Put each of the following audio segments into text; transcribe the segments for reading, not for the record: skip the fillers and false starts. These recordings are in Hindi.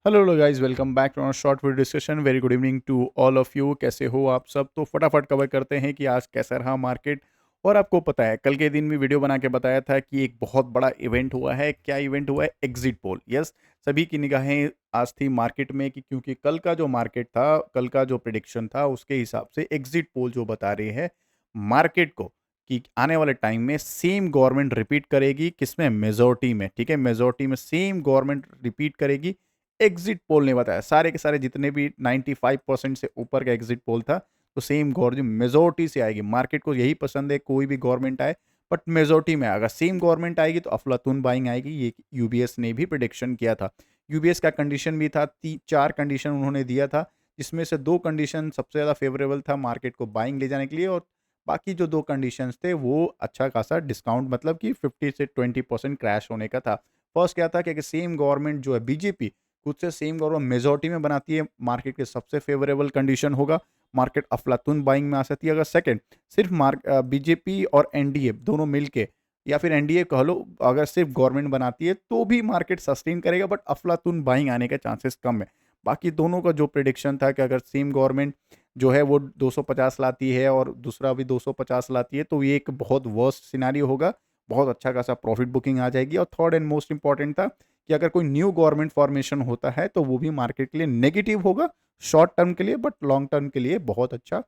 Hello hello guys, welcome back to our short video discussion. Very good evening to all of you. कैसे हो आप सब? तो फटाफट कवर करते हैं कि आज कैसा रहा मार्केट। और आपको पता है, कल के दिन में वीडियो बना के बताया था कि एक बहुत बड़ा इवेंट हुआ है। क्या इवेंट हुआ है? Exit poll. यस, सभी की निगाहें आज थी मार्केट में कि क्योंकि कल का जो मार्केट था, कल का जो प्रिडिक्शन था, उसके हिसाब से एग्जिट पोल जो बता रहे हैं मार्केट को कि आने वाले टाइम में सेम गवर्नमेंट रिपीट करेगी। किसमें? मेजोरिटी में। ठीक है, मेजोरिटी में सेम गवर्नमेंट रिपीट करेगी। एग्जिट पोल ने बताया, सारे के सारे जितने भी 95% से ऊपर का एग्जिट पोल था, तो सेम गवर्नमेंट मेजोरिटी से आएगी। मार्केट को यही पसंद है, कोई भी गवर्नमेंट आए बट मेजोरिटी में आएगा। सेम गवर्नमेंट आएगी तो अफलातून बाइंग आएगी। ये यूबीएस ने भी प्रिडिक्शन किया था। यूबीएस का कंडीशन भी था, चार कंडीशन उन्होंने दिया था, जिसमें से दो कंडीशन सबसे ज़्यादा फेवरेबल था मार्केट को बाइंग ले जाने के लिए, और बाकी जो दो कंडीशंस थे वो अच्छा खासा डिस्काउंट, मतलब कि 50 से 20% क्रैश होने का था। फर्स्ट क्या था कि सेम गवर्नमेंट जो है बीजेपी खुद से सेम गवर्नमेंट मेजोरिटी में बनाती है, मार्केट के सबसे फेवरेबल कंडीशन होगा, मार्केट अफलातून बाइंग में आ सकती है। अगर सेकंड सिर्फ बीजेपी और एनडीए दोनों मिलके, या फिर एनडीए कह लो, अगर सिर्फ गवर्नमेंट बनाती है तो भी मार्केट सस्टेन करेगा, बट अफलातून बाइंग आने के चांसेस कम है। बाकी दोनों का जो प्रिडिक्शन था कि अगर सेम गवर्नमेंट जो है वो 250 लाती है और दूसरा भी 250 लाती है, तो ये एक बहुत वर्स्ट सिनारियो होगा। बहुत अच्छा खासा प्रॉफिट बुकिंग आ जाएगी। और थर्ड एंड मोस्ट इंपॉर्टेंट था कि अगर कोई न्यू गवर्नमेंट फॉर्मेशन होता है तो वो भी मार्केट के लिए नेगेटिव होगा शॉर्ट टर्म के लिए, बट लॉन्ग टर्म के लिए बहुत अच्छा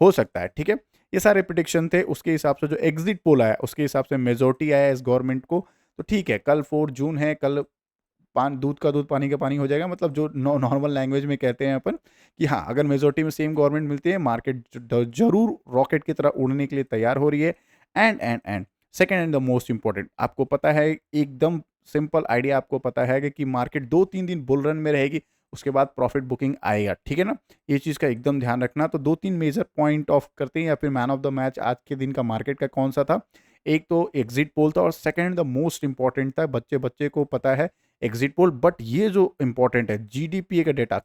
हो सकता है। ठीक है, ये सारे प्रिडिक्शन थे। उसके हिसाब से जो एग्जिट पोल आया, उसके हिसाब से मेजोरिटी आया इस गवर्नमेंट को। तो ठीक है, कल 4 जून है, कल पान दूध का दूध पानी का पानी हो जाएगा। मतलब जो नॉर्मल लैंग्वेज में कहते हैं अपन कि हाँ, अगर मेजोरिटी में सेम गवर्नमेंट मिलती है, मार्केट जरूर रॉकेट की तरह उड़ने के लिए तैयार हो रही है। And second and the most important, आपको पता है, एकदम सिंपल आइडिया आपको पता है कि मार्केट 2-3 दिन बुल रन में रहेगी, उसके बाद प्रॉफिट बुकिंग आएगा। ठीक है ना, ये चीज़ का एकदम ध्यान रखना। तो 2-3 मेजर पॉइंट ऑफ करते हैं, या फिर मैन ऑफ द मैच आज के दिन का मार्केट का कौन सा था। एक तो एग्जिट पोल था, और सेकेंड द मोस्ट इंपॉर्टेंट था, बच्चे बच्चे को पता है एग्जिट पोल, बट ये जो इंपॉर्टेंट है जीडीपी का डेटा।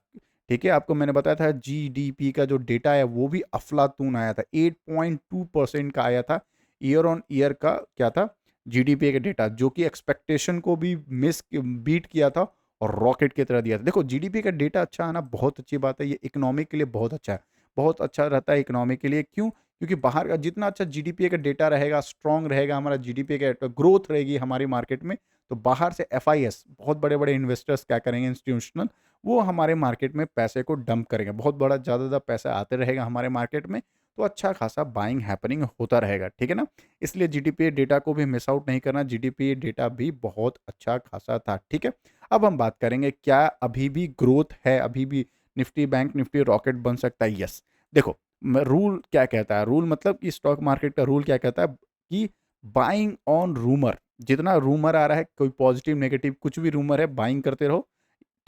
ठीक है, आपको मैंने बताया था जीडीपी का जो डेटा है वो भी अफलातून आया था, 8.2% का आया था। ईयर ऑन ईयर का क्या था? जीडीपी का डेटा, जो कि एक्सपेक्टेशन को भी बीट किया था और रॉकेट की तरह दिया था। देखो, जीडीपी का डेटा अच्छा आना बहुत अच्छी बात है, ये इकोनॉमी के लिए बहुत अच्छा है, बहुत अच्छा रहता है इकोनॉमी के लिए। क्यों? क्योंकि बाहर का जितना अच्छा जीडीपी का डेटा रहेगा, स्ट्रांग रहेगा हमारा जीडीपी का ग्रोथ रहेगी हमारी मार्केट में, तो बाहर से एफआईएस, बहुत बड़े बड़े इन्वेस्टर्स क्या करेंगे, इंस्टीट्यूशनल, वो हमारे मार्केट में पैसे को डंप करेंगे। बहुत बड़ा ज़्यादा पैसा आते रहेगा हमारे मार्केट में, तो अच्छा खासा बाइंग हैपनिंग होता रहेगा। ठीक है ना, इसलिए जीडीपी डेटा को भी मिस आउट नहीं करना। जीडीपी डेटा भी बहुत अच्छा खासा था। ठीक है, अब हम बात करेंगे क्या अभी भी ग्रोथ है, अभी भी निफ्टी बैंक निफ्टी रॉकेट बन सकता है? यस। देखो, रूल क्या कहता है, रूल मतलब कि स्टॉक मार्केट का रूल क्या कहता है कि बाइंग ऑन रूमर, जितना रूमर आ रहा है, कोई पॉजिटिव नेगेटिव कुछ भी रूमर है, बाइंग करते रहो।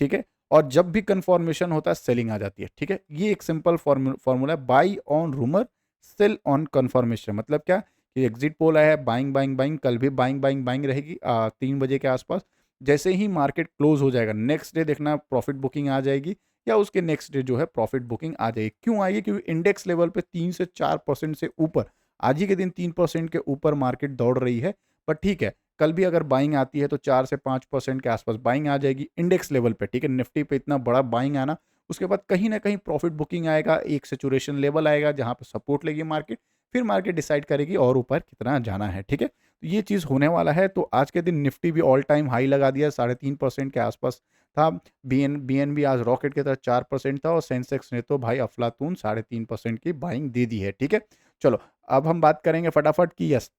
ठीक है, और जब भी कंफर्मेशन होता है सेलिंग आ जाती है। ठीक है, ये एक सिंपल फॉर्मूला है, buy on rumour, sell on confirmation. मतलब क्या कि एग्जिट पोल आया है, बाइंग बाइंग बाइंग, कल भी बाइंग बाइंग बाइंग रहेगी 3 बजे के आसपास। जैसे ही मार्केट क्लोज हो जाएगा, नेक्स्ट डे देखना प्रॉफिट बुकिंग आ जाएगी, या उसके नेक्स्ट डे जो है प्रॉफिट बुकिंग आ जाएगी। क्यों आएगी? क्योंकि इंडेक्स लेवल पे 3 से 4% से ऊपर, आज ही के दिन 3% के ऊपर मार्केट दौड़ रही है। पर ठीक है, कल भी अगर बाइंग आती है तो 4 से 5% के आसपास बाइंग आ जाएगी इंडेक्स लेवल पे। ठीक है, निफ्टी पे इतना बड़ा बाइंग आना, उसके बाद कहीं ना कहीं प्रॉफिट बुकिंग आएगा, एक सेचुरेशन लेवल आएगा जहां पे सपोर्ट लेगी मार्केट, फिर मार्केट डिसाइड करेगी और ऊपर कितना जाना है। ठीक है, तो ये चीज़ होने वाला है। तो आज के दिन निफ्टी भी ऑल टाइम हाई लगा दिया, 3.5% के आसपास था। बीएनबी आज रॉकेट की तरह 4% था, और सेंसेक्स ने तो भाई अफलातून 3.5% की बाइंग दे दी है। ठीक है, चलो अब हम बात करेंगे फटाफट कि यस,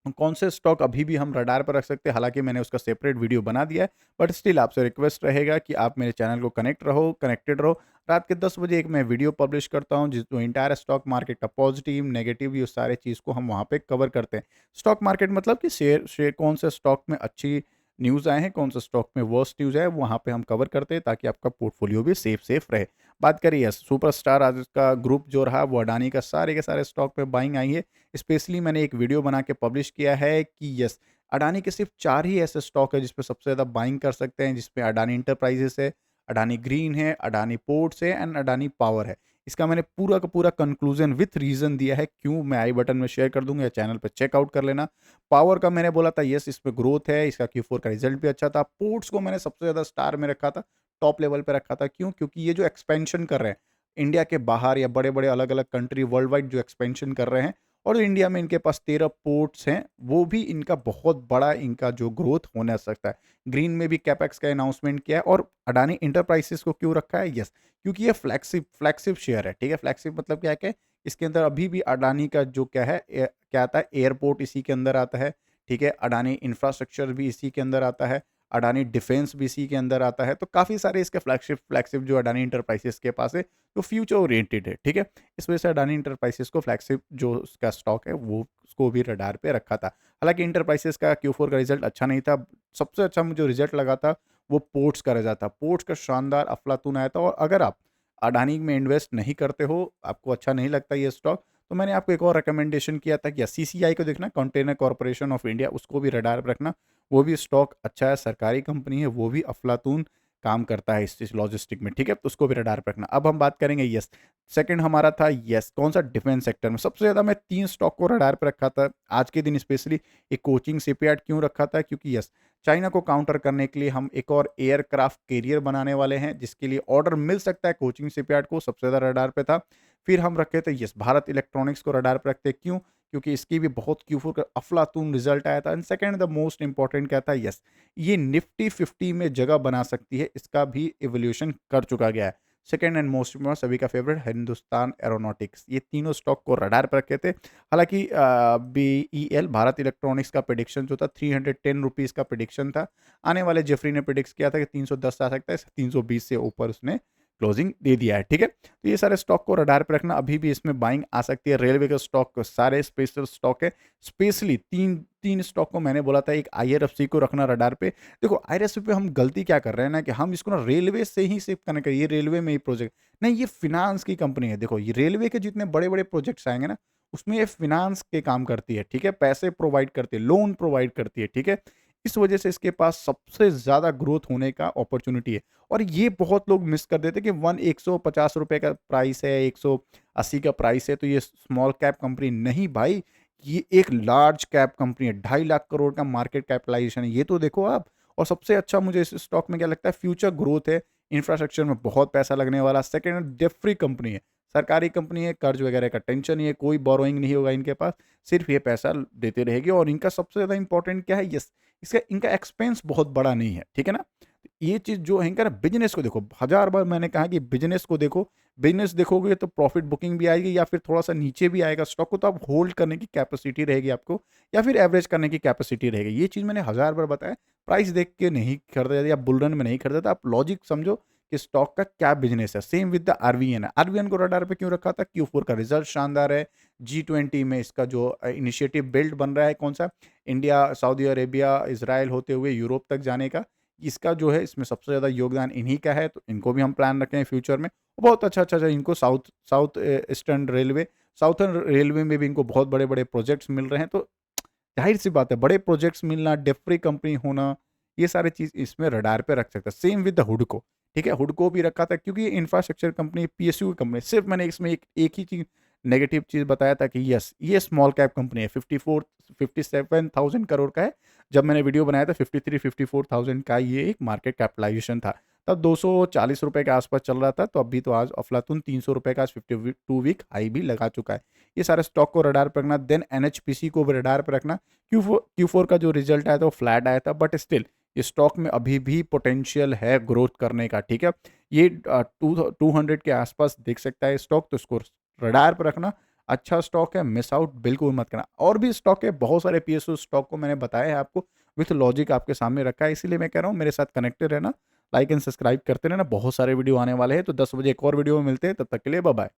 कौन से स्टॉक अभी भी हम रडार पर रख सकते हैं। हालांकि मैंने उसका सेपरेट वीडियो बना दिया है, बट स्टिल आपसे रिक्वेस्ट रहेगा कि आप मेरे चैनल को कनेक्टेड रहो। रात के 10 बजे एक मैं वीडियो पब्लिश करता हूं, जिस जो इंटायर स्टॉक मार्केट का पॉजिटिव नेगेटिव ये सारे चीज़ को हम वहां पे कवर करते हैं। स्टॉक मार्केट मतलब कि शेयर शेयर कौन से स्टॉक में अच्छी न्यूज़ आए हैं, कौन से स्टॉक में वर्स्ट न्यूज़ है, वहां पे हम कवर करते हैं, ताकि आपका पोर्टफोलियो भी सेफ रहे। बात करिए सुपरस्टार आज का ग्रुप जो रहा, वो अडानी का सारे के सारे स्टॉक पे बाइंग आई है। स्पेशली मैंने एक वीडियो बना के पब्लिश किया है कि यस, अडानी के सिर्फ 4 ही ऐसे स्टॉक है जिसपे सबसे ज़्यादा बाइंग कर सकते हैं, जिसपे अडानी इंटरप्राइजेस है, अडानी ग्रीन है, अडानी पोर्ट्स है, एंड अडानी पावर है। इसका मैंने पूरा का पूरा कंक्लूजन विथ रीजन दिया है, क्यों, मैं आई बटन में शेयर कर दूंगा, या चैनल पे चेकआउट कर लेना। पावर का मैंने बोला था यस, इस पे ग्रोथ है, इसका Q4 का रिजल्ट भी अच्छा था। पोर्ट्स को मैंने सबसे ज़्यादा स्टार में रखा था, टॉप लेवल पे रखा था। क्यों? क्योंकि ये जो एक्सपेंशन कर रहे हैं, इंडिया के बाहर या बड़े-बड़े अलग-अलग कंट्री वर्ल्ड वाइड जो एक्सपेंशन कर रहे हैं और इंडिया में इनके पास 13 पोर्ट्स हैं, वो भी इनका बहुत बड़ा इनका जो ग्रोथ होने सकता है। ग्रीन में भी कैपेक्स का अनाउंसमेंट किया है और अडानी एंटरप्राइजेस को क्यों रखा है? यस, क्योंकि ये फ्लैगशिप शेयर है, ठीक है? फ्लैगशिप मतलब क्या है कि इसके अंदर अभी भी अडानी का जो क्या है क्या आता है, एयरपोर्ट इसी के अंदर आता है, ठीक है? अडानी इंफ्रास्ट्रक्चर भी इसी के अंदर आता है, अडानी डिफेंस भी इसी के अंदर आता है। तो काफ़ी सारे इसके फ्लैगशिप जो अडानी एंटरप्राइजेस के पास है, तो फ्यूचर ओरिएंटेड है, ठीक है? इस वजह से अडानी एंटरप्राइजेस को फ्लैगशिप जो उसका स्टॉक है, वो उसको भी रडार पे रखा था। हालाँकि एंटरप्राइजेस का Q4 का रिज़ल्ट अच्छा नहीं था। सबसे अच्छा मुझे रिज़ल्ट लगा था, वो पोर्ट्स का रिज़ल्ट था। पोर्ट्स का शानदार अफ़लातून आया था और अगर आप अडानी में इन्वेस्ट नहीं करते हो, आपको अच्छा नहीं लगता ये स्टॉक, तो मैंने आपको एक और रिकमेंडेशन किया था कि CCI को देखना, कंटेनर कॉर्पोरेशन ऑफ इंडिया, उसको भी रडार पे रखना। वो भी स्टॉक अच्छा है, सरकारी कंपनी है, वो भी अफ़लातून काम करता है इस लॉजिस्टिक में, ठीक है? तो उसको भी रडार पे रखना। अब हम बात करेंगे यस, सेकंड हमारा था यस, कौन-सा? डिफेंस सेक्टर में। सबसे ज़्यादा मैं 3 स्टॉक को रडार पे रखा था। आज के दिन स्पेशली एक कोचिंग शिपयार्ड क्यों रखा था? क्योंकि यस, चाइना को काउंटर करने के लिए हम एक और एयरक्राफ्ट कैरियर बनाने वाले हैं, जिसके लिए ऑर्डर मिल सकता है कोचिंग शिपयार्ड को, सबसे ज़्यादा रडार पे था। फिर हम रखे थे यस, भारत इलेक्ट्रॉनिक्स को रडार पे रखते हैं। क्यों? क्योंकि इसकी भी बहुत Q4 का अफ़लातून रिज़ल्ट आया था and second the most important क्या था? यस, ये निफ्टी 50 में जगह बना सकती है, इसका भी इवोल्यूशन कर चुका गया है। सेकंड एंड मोस्ट इम्पोर्टेंट सभी का फेवरेट हिंदुस्तान एरोनॉटिक्स, ये तीनों स्टॉक को रडार पर रखे थे। हालाँकि BEL भारत इलेक्ट्रॉनिक्स का प्रेडिक्शन जो था ₹310 का प्रेडिक्शन था। आने वाले जेफरी ने प्रेडिक्ट किया था कि 310 आ सकता है, 320 से ऊपर उसने क्लोजिंग दे दिया है, ठीक है? तो ये सारे स्टॉक को रडार पे रखना, अभी भी इसमें बाइंग आ सकती है। रेलवे का स्टॉक सारे स्पेशल स्टॉक है, स्पेशली 3 स्टॉक को मैंने बोला था, एक IRFC को रखना रडार पे। देखो IRFC पे हम गलती क्या कर रहे हैं ना कि हम इसको ना रेलवे से ही शिफ्ट कनेक्ट करें, ये रेलवे में ही प्रोजेक्ट नहीं, ये फ़िनांस की कंपनी है। देखो ये रेलवे के जितने बड़े-बड़े प्रोजेक्ट्स आएँगे ना, उसमें ये फ़िनांस के काम करती है, ठीक है? पैसे प्रोवाइड करती है, लोन प्रोवाइड करती है, ठीक है? इस वजह से इसके पास सबसे ज़्यादा ग्रोथ होने का अपॉर्च्युनिटी है और ये बहुत लोग मिस कर देते हैं कि ₹150 का प्राइस है, 180 का प्राइस है, तो ये स्मॉल कैप कंपनी नहीं भाई, ये एक लार्ज कैप कंपनी है, 2.5 लाख करोड़ का मार्केट कैपिटलाइज़ेशन है, ये तो देखो आप। और सबसे अच्छा मुझे इस स्टॉक में क्या लगता है, फ्यूचर ग्रोथ है, इंफ्रास्ट्रक्चर में बहुत पैसा लगने वाला, सेकंड डेट फ्री कंपनी है, सरकारी कंपनी है, कर्ज वगैरह का टेंशन नहीं है, कोई बोरोइंग नहीं होगा इनके पास, सिर्फ ये पैसा देते रहेगी और इनका सबसे ज़्यादा इंपॉर्टेंट क्या है, यस, इसका इनका एक्सपेंस बहुत बड़ा नहीं है, ठीक है ना? ये चीज़ जो है इनका ना, बिज़नेस को देखो, हज़ार बार मैंने कहा कि बिज़नेस को देखो, बिज़नेस देखोगे तो प्रॉफिट बुकिंग भी आएगी या फिर थोड़ा-सा नीचे भी आएगा स्टॉक को, तो आप होल्ड करने की कैपेसिटी रहेगी आपको या फिर एवरेज करने की कैपेसिटी रहेगी। ये चीज़ मैंने हज़ार बार बताया, प्राइस देख के नहीं खरीदा या बुल रन में नहीं खरीदा था, आप लॉजिक समझो कि स्टॉक का क्या बिज़नेस है। सेम विद द आरवीएन है, आरवीएन को रडार पे क्यों रखा था? Q4 का रिज़ल्ट शानदार है, G20 में इसका जो इनिशिएटिव बिल्ड बन रहा है कौन-सा? इंडिया, सऊदी अरेबिया, इज़राइल होते हुए यूरोप तक जाने का, इसका जो है इसमें सबसे ज़्यादा योगदान इन्हीं का है, तो इनको भी हम प्लान रखें हैं फ्यूचर में। बहुत अच्छा-अच्छा इनको south south eastern railway, southern railway में भी इनको बहुत बड़े-बड़े प्रोजेक्ट्स मिल रहे हैं, तो ज़ाहिर-सी बात है, बड़े प्रोजेक्ट्स मिलना, डेट फ्री कंपनी होना, ये सारी चीज़ इसमें रडार पे रख सकता है। सेम विद द हुडको, ठीक है? हुडको भी रखा था क्योंकि ये इंफ्रास्ट्रक्चर कंपनी, PSU की कंपनी, सिर्फ मैंने इसमें एक ही चीज़ नेगेटिव चीज़ बताया था कि यस, ये स्मॉल कैप कंपनी है, 54 57,000 करोड़ का है। जब मैंने वीडियो बनाया था 53-54,000 का ये एक मार्केट कैपिटलाइज़ेशन था। तब ₹240 के आस-पास चल रहा था, तो अभी तो आज अफ़लातून ₹300 का 52 वीक हाई भी लगा चुका है। ये सारे स्टॉक को रडार पे रखना, देन NHPC को भी रडार पे रखना। Q4 का जो रिज़ल्ट आया था वो फ्लैट आया था, बट स्टिल ये स्टॉक में अभी भी पोटेंशियल है ग्रोथ करने का, ठीक है? ये 200 के आस-पास दिख सकता है स्टॉक, तो इसको रडार पे रखना। अच्छा स्टॉक है, मिस आउट बिल्कुल मत करना। और भी स्टॉक है, बहुत सारे PSU स्टॉक को मैंने बताया है आपको, विथ लॉजिक आपके सामने रखा है, इसीलिए मैं कह रहा हूँ मेरे साथ कनेक्टेड रहना, लाइक एंड सब्सक्राइब करते रहना। बहुत सारे वीडियो आने वाले हैं, तो 10 बजे एक और वीडियो में मिलते हैं, तब तक के लिए बाय बाय।